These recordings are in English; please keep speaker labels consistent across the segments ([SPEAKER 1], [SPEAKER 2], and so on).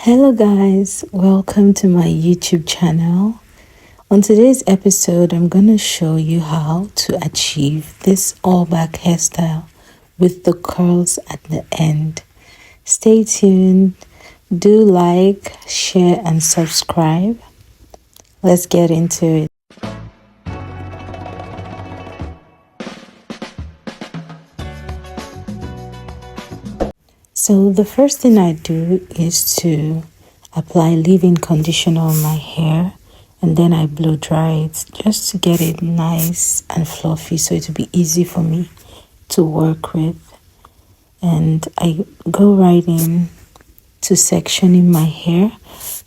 [SPEAKER 1] Hello, guys, welcome to my YouTube channel. On today's episode, I'm going to show you how to achieve this all back hairstyle with the curls at the end. Stay tuned, do like, share, and subscribe. Let's get into it. So the first thing I do is to apply leave-in conditioner on my hair, and then I blow dry it just to get it nice and fluffy so it will be easy for me to work with. And I go right in to sectioning my hair.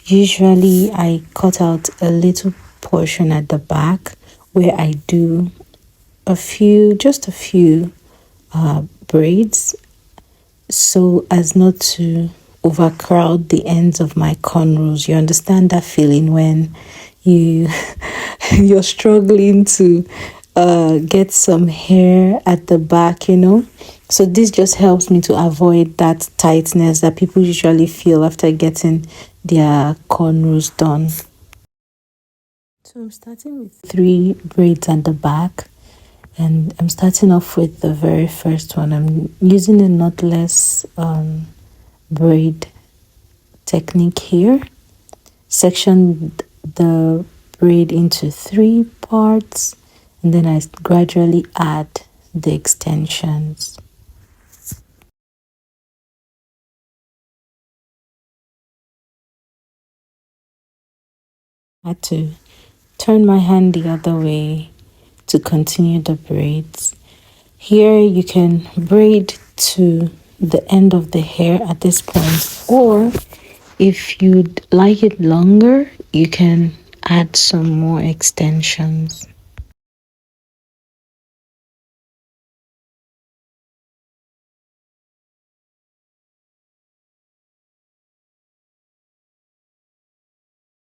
[SPEAKER 1] Usually I cut out a little portion at the back where I do just a few braids, so as not to overcrowd the ends of my cornrows. You understand that feeling when you're struggling to get some hair at the back. So this just helps me to avoid that tightness that people usually feel after getting their cornrows done. So I'm starting with 3 braids at the back, and I'm starting off with the very first one. I'm using a knotless braid technique here. Section the braid into 3 parts, and then I gradually add the extensions. I had to turn my hand the other way to continue the braids. Here you can braid to the end of the hair at this point, or if you'd like it longer, you can add some more extensions.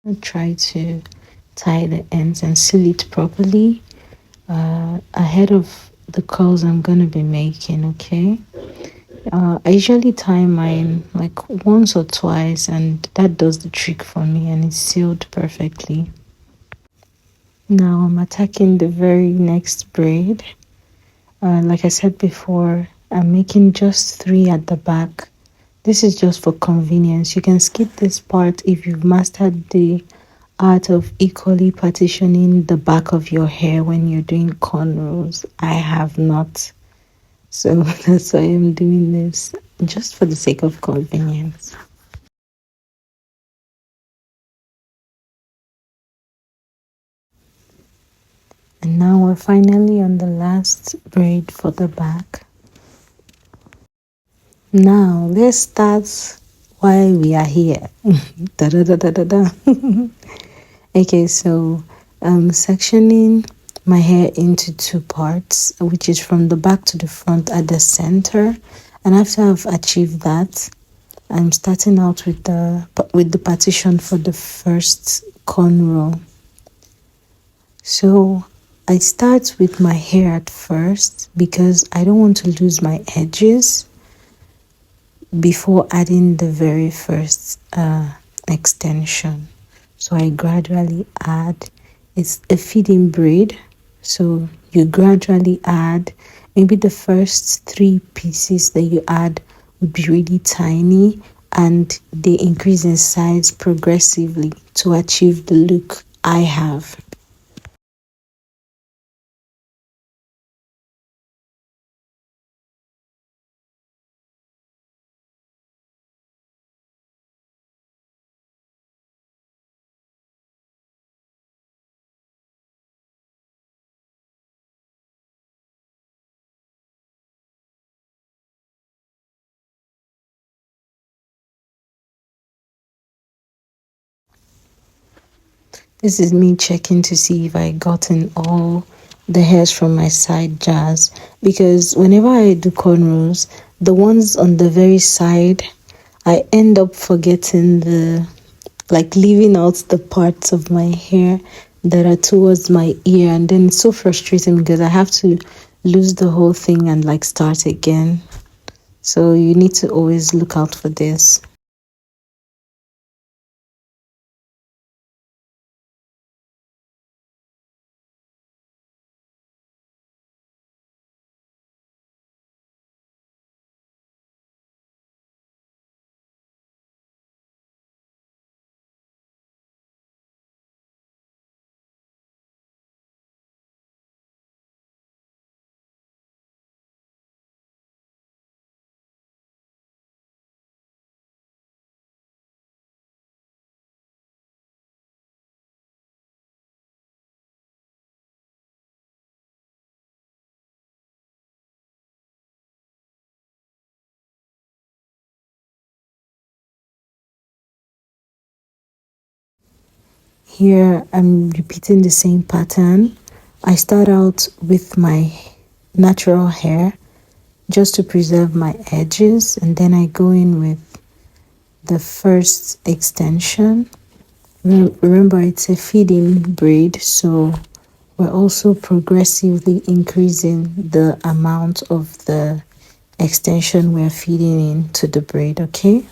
[SPEAKER 1] I'll try to tie the ends and seal it properly ahead of the curls I'm going to be making, okay? I usually tie mine like once or twice, and that does the trick for me, and it's sealed perfectly. Now I'm attacking the very next braid. Like I said before, I'm making just 3 at the back. This is just for convenience. You can skip this part if you've mastered the art of equally partitioning the back of your hair when you're doing cornrows. I have not. So that's why I'm doing this, just for the sake of convenience. And now we're finally on the last braid for the back. Now let's start why we are here. Da, da, da, da, da, da. Okay, so sectioning my hair into 2 parts, which is from the back to the front at the center. And after I've achieved that, I'm starting out with the partition for the first cornrow. So I start with my hair at first because I don't want to lose my edges before adding the very first extension. So I gradually add. It's a feeding braid, so you gradually add. Maybe the first 3 pieces that you add would be really tiny, and they increase in size progressively to achieve the look I have. This is me checking to see if I gotten all the hairs from my side jars, because whenever I do cornrows, the ones on the very side, I end up forgetting leaving out the parts of my hair that are towards my ear, and then it's so frustrating because I have to lose the whole thing and start again. So you need to always look out for this. Here I'm repeating the same pattern. I start out with my natural hair just to preserve my edges, and then I go in with the first extension. Remember, it's a feeding braid, so we're also progressively increasing the amount of the extension we're feeding into the braid, okay?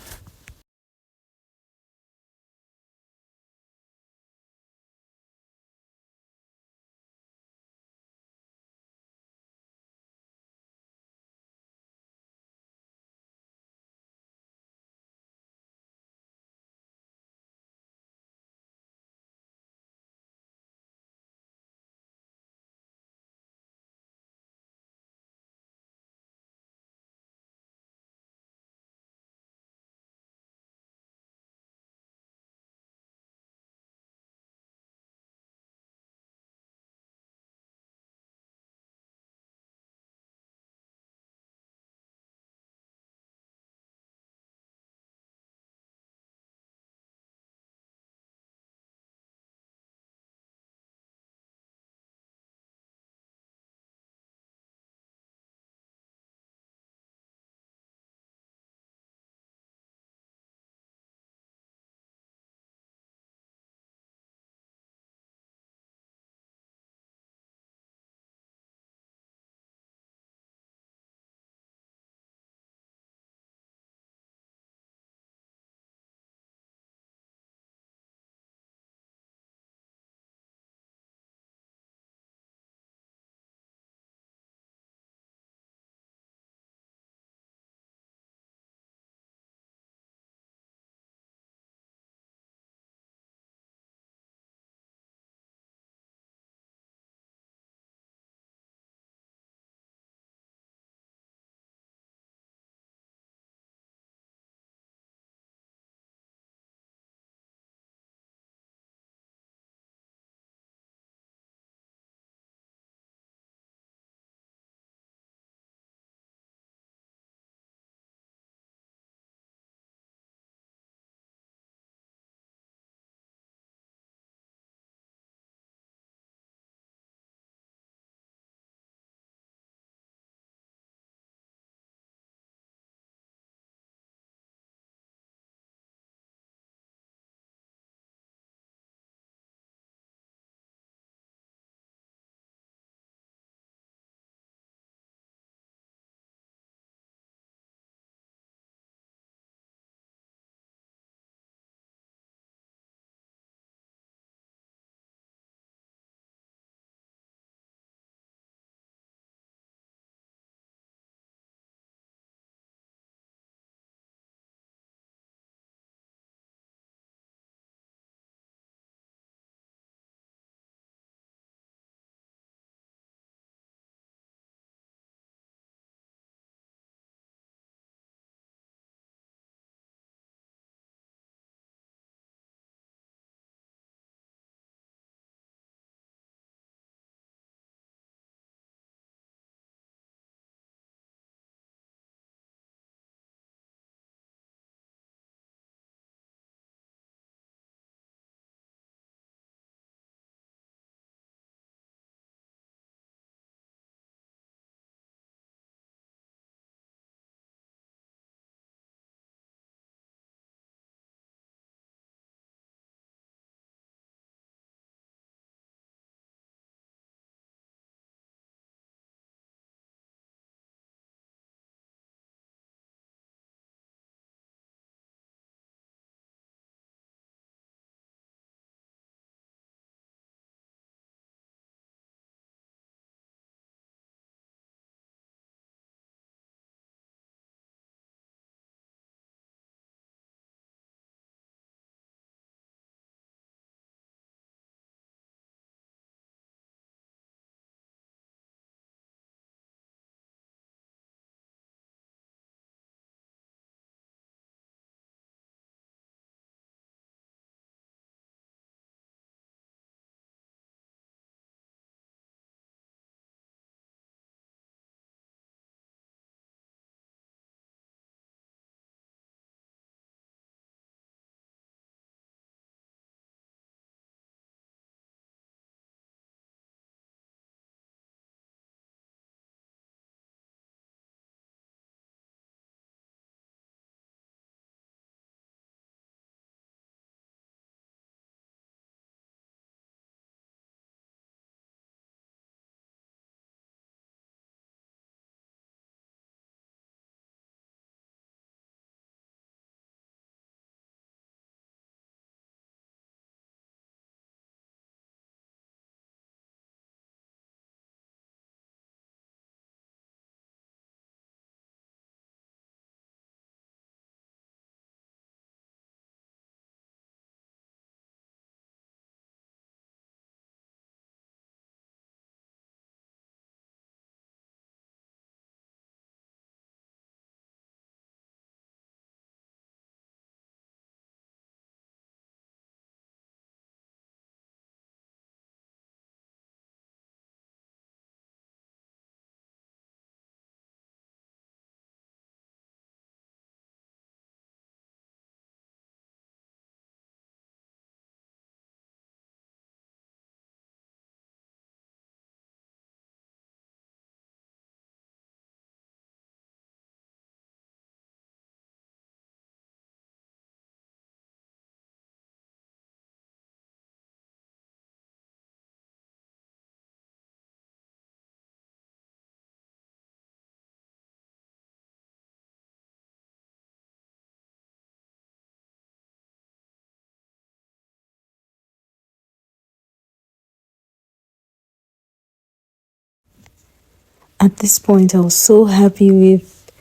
[SPEAKER 1] At this point, I was so happy with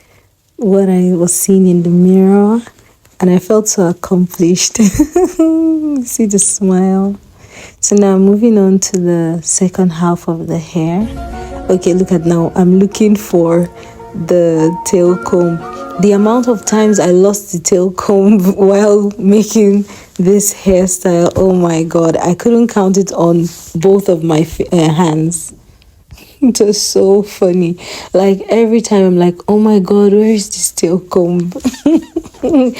[SPEAKER 1] what I was seeing in the mirror, and I felt so accomplished. See the smile. So now moving on to the second half of the hair. Okay, look at now. I'm looking for the tail comb. The amount of times I lost the tail comb while making this hairstyle, oh my god, I couldn't count it on both of my hands. It was so funny. Like every time I'm like, oh my god, where is this tail comb? Sometimes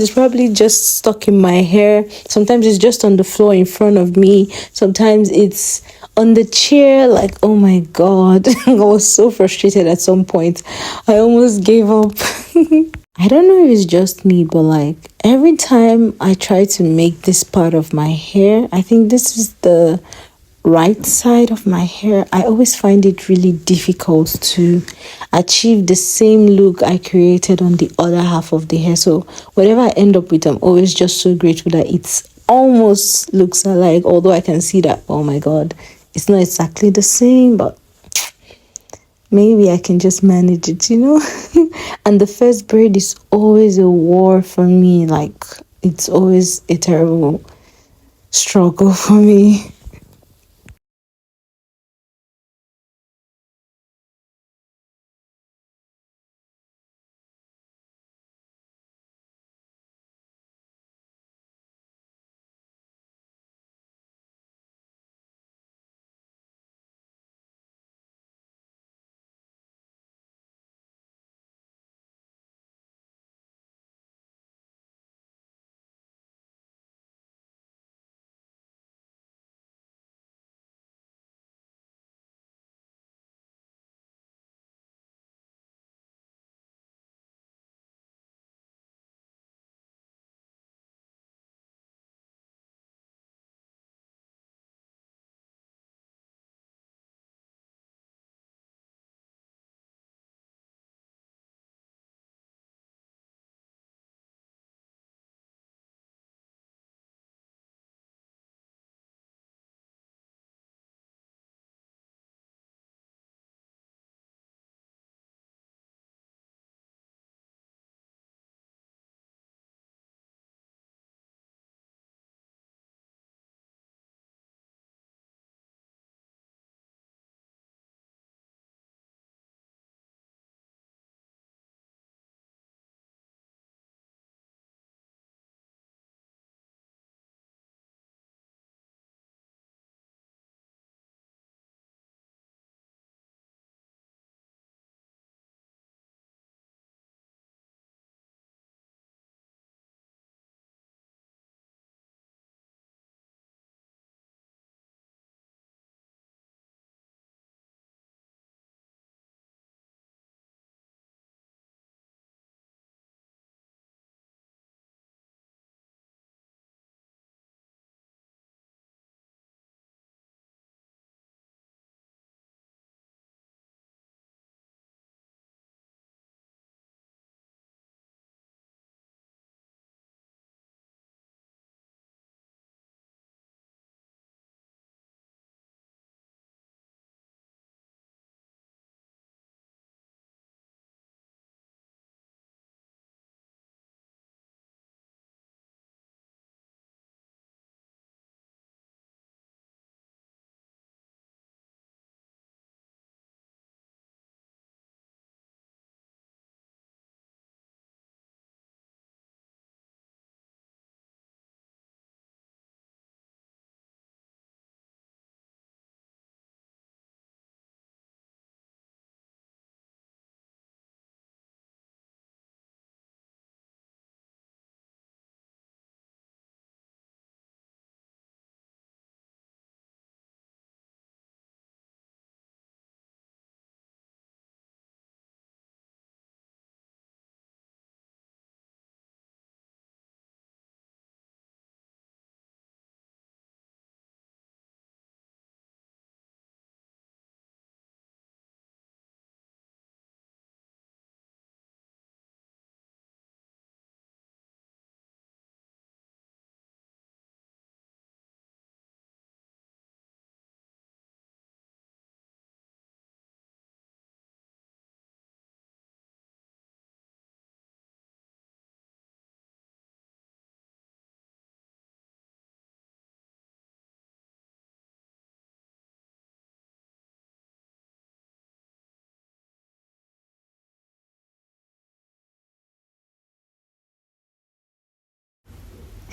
[SPEAKER 1] it's probably just stuck in my hair. Sometimes it's just on the floor in front of me. Sometimes it's on the chair. Like, oh my god. I was so frustrated at some point. I almost gave up. I don't know if it's just me, but like every time I try to make this part of my hair, I think this is the right side of my hair, I always find it really difficult to achieve the same look I created on the other half of the hair. So whatever I end up with, I'm always just so grateful that it's almost looks alike, although I can see that, oh my god, it's not exactly the same, but maybe I can just manage it. And the first braid is always a war for me. Like, it's always a terrible struggle for me.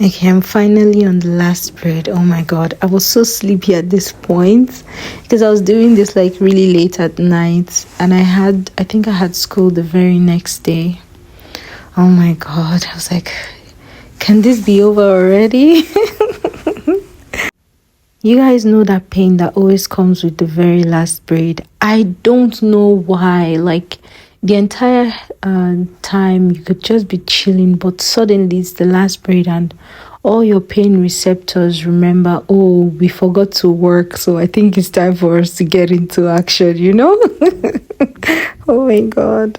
[SPEAKER 1] Okay, I'm finally on the last braid. Oh my god, I was so sleepy at this point because I was doing this like really late at night, and I think I had school the very next day. Oh my god, I was like, can this be over already? You guys know that pain that always comes with the very last braid. I don't know why. Like the entire time you could just be chilling, but suddenly it's the last braid, and all your pain receptors remember, oh, we forgot to work, so I think it's time for us to get into action, you know? Oh my god.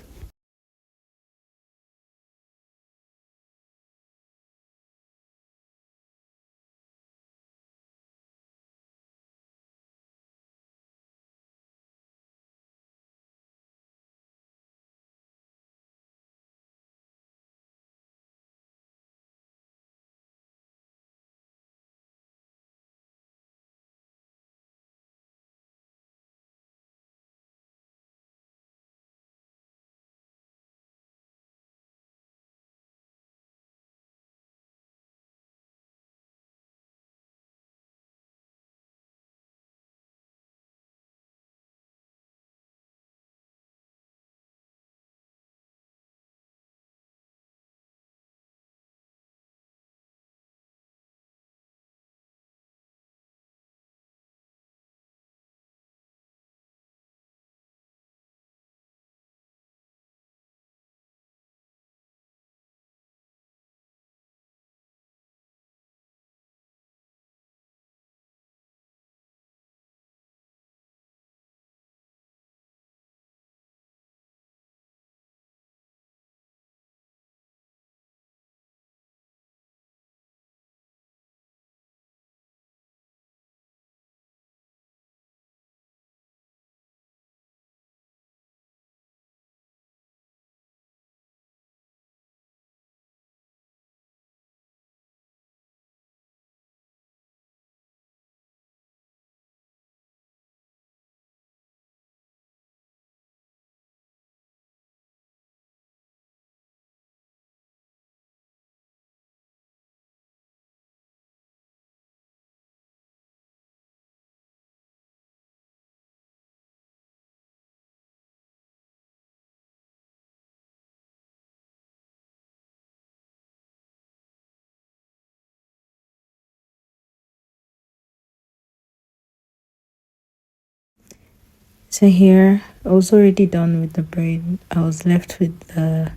[SPEAKER 1] So here, I was already done with the braid. I was left with the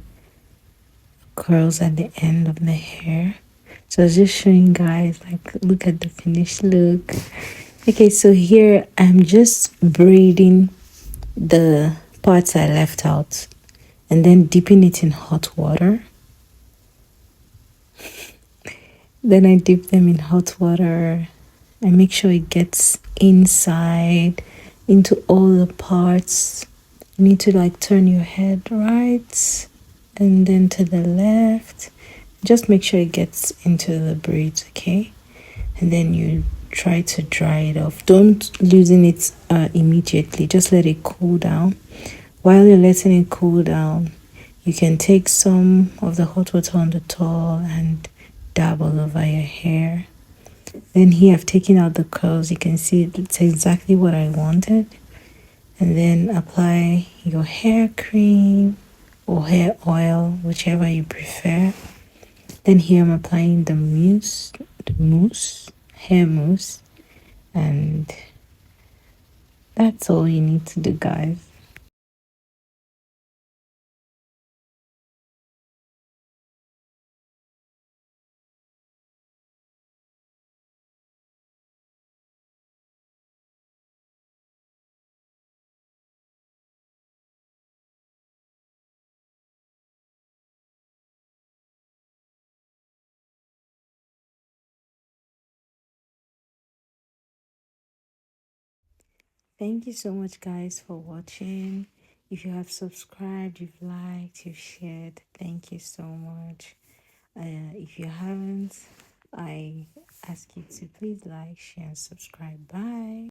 [SPEAKER 1] curls at the end of the hair. So I was just showing guys, like, look at the finished look. Okay, so here I'm just braiding the parts I left out and then dipping it in hot water. Then I dip them in hot water. I make sure it gets inside into all the parts. You need to like turn your head right and then to the left. Just make sure it gets into the braids, okay? And then you try to dry it off. Don't loosen it immediately. Just let it cool down. While you're letting it cool down, you can take some of the hot water on the towel and dab all over your hair. Then here I've taken out the curls. You can see it's exactly what I wanted. And then apply your hair cream or hair oil, whichever you prefer. Then here I'm applying hair mousse, and that's all you need to do, guys. Thank you so much, guys, for watching. If you have subscribed, you've liked, you've shared, thank you so much. If you haven't, I ask you to please like, share, and subscribe. Bye.